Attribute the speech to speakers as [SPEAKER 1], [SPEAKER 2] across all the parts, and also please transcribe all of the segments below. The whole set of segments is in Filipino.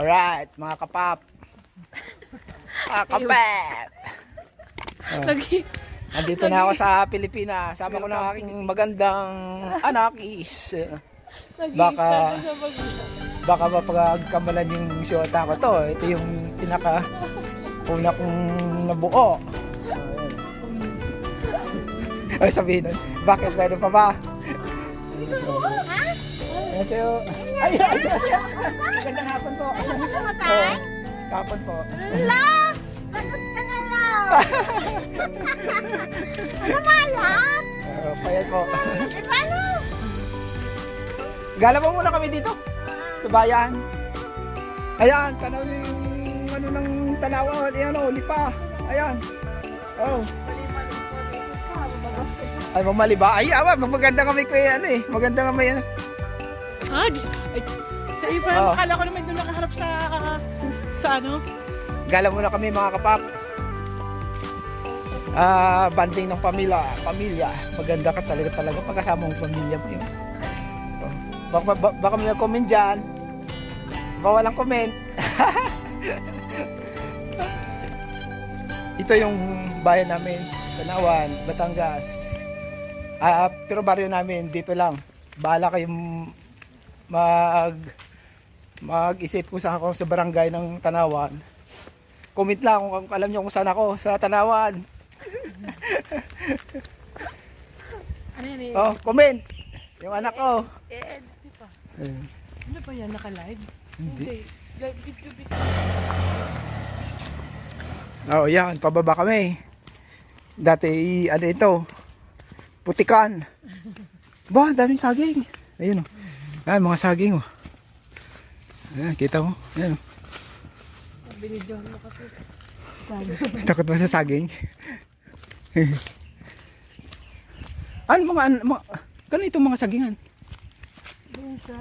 [SPEAKER 1] Alright, mga kapap. Mga kapap.
[SPEAKER 2] Lagi.
[SPEAKER 1] Nandito na ako sa Pilipinas. Sama ko ng aking magandang anak is baka mapagkamalan yung siyota ko to. Ito yung pinaka una kong nabuo. Ay, sabihin nun, bakit meron pa ba? Ay, magandang hapon po. Hapon po.
[SPEAKER 3] Ala! Takot ka na lang! Ano ba yan?
[SPEAKER 1] Payat po.
[SPEAKER 3] Eh, paano?
[SPEAKER 1] Gala mo muna kami dito. Sa bayan. Ayan, tanaw niyo yung ano ng tanawan. Ayan o, lipa. Ayan. Oh. Ay, mamali ba? Ay, maganda kami ko yan eh. Maganda kami yan.
[SPEAKER 2] Ah, ay, sa iba, akala ko naman doon nakaharap sa ano?
[SPEAKER 1] Gala muna kami mga kapap. Banding ng pamilya. Maganda ka talaga pagkasama mong pamilya mo yun. Baka may comment dyan. Bawal ang comment. Ito yung bayan namin, Tanawan, Batangas. Pero baryo namin dito lang. Bahala kayong mag-isip kung saan ako sa barangay ng Tanawan. Comment lang kung alam niyo kung saan ako sa Tanawan.
[SPEAKER 2] Ano yan eh?
[SPEAKER 1] Oh, comment. Yung anak ko.
[SPEAKER 2] Di pa. Ano ba yan? Naka-live?
[SPEAKER 1] Hindi.
[SPEAKER 2] Live video.
[SPEAKER 1] Oh, yan, pababa kami. Dati ano ito? Putikan. Ba, daming saging. Ayun oh. Ayan, mga saging oh. Ayan, kita mo. Ayan oh.
[SPEAKER 2] Binidyohan mo kasi.
[SPEAKER 1] Takot mo sa saging? Ano mga ganito mga sagingan?
[SPEAKER 2] Doon sa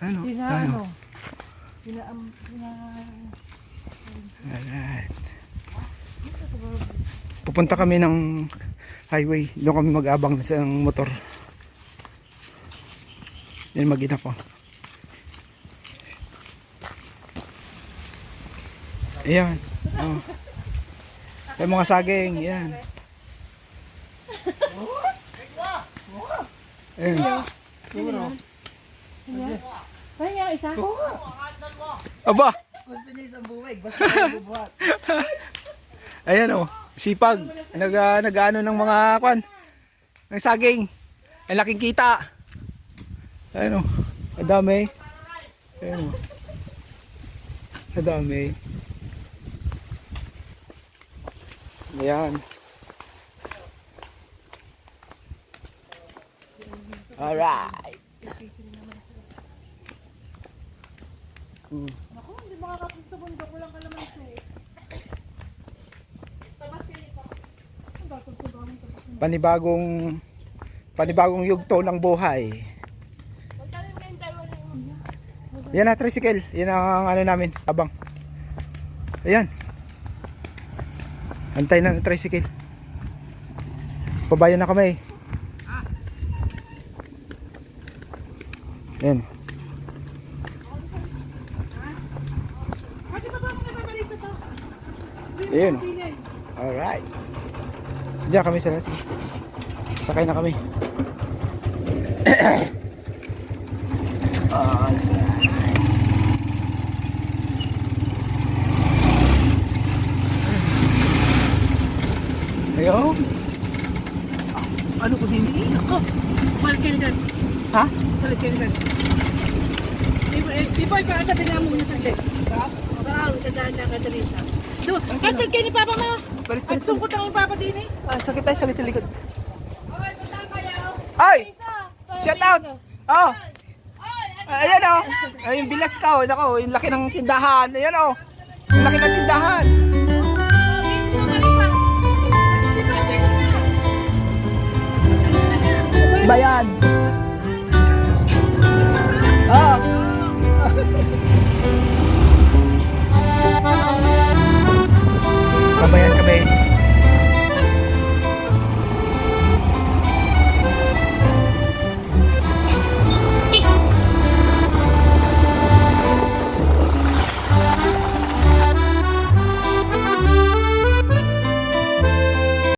[SPEAKER 1] Ano?
[SPEAKER 2] Ano?
[SPEAKER 1] Ayan. Pupunta kami ng highway. Doon kami mag-abang sa motor. Yan mag-ina ko. Ayan. Oh. Ay, mga saging. Ayan. Ayan.
[SPEAKER 2] Ay, yung isa?
[SPEAKER 1] Aba!
[SPEAKER 4] Gusto niya isang buwig, basta may bubuhat.
[SPEAKER 1] Ayan oh. Sipag. Nag-ano ng mga kwan. Ng saging. Ang laking kita. Ayan oh. Adami. Ayan oh. Adami. Ayan. Alright.
[SPEAKER 2] Ako, hindi makakapit sa bundok. Walang kalamansi.
[SPEAKER 1] Panibagong yugto ng buhay. Yan na, tricycle. Yan ang ano namin, abang. Ayan. Antay na ng tricycle. Pabayan na kami. Ayan. Ayan. Alright. Diyan kami sa nasi. Sakay na kami. Ayo. Ano ko din?
[SPEAKER 2] Ako, balik kayo dyan.
[SPEAKER 1] Ha?
[SPEAKER 2] Balik kayo dyan. Di ba ikaw sabi na muna sa dek? Baka, tandaan na ka dali sa. So, at balik kayo ni Papa mo. At sungkot ang yung Papa din eh.
[SPEAKER 1] Sakit tayo, sakit sa likod. Ay! Shout out! Oh! Ayan oh! Ay, yung bilas ka oh. Nako, yung laki ng tindahan. Ayan oh! Yung laki ng tindahan. Bayan! Oh!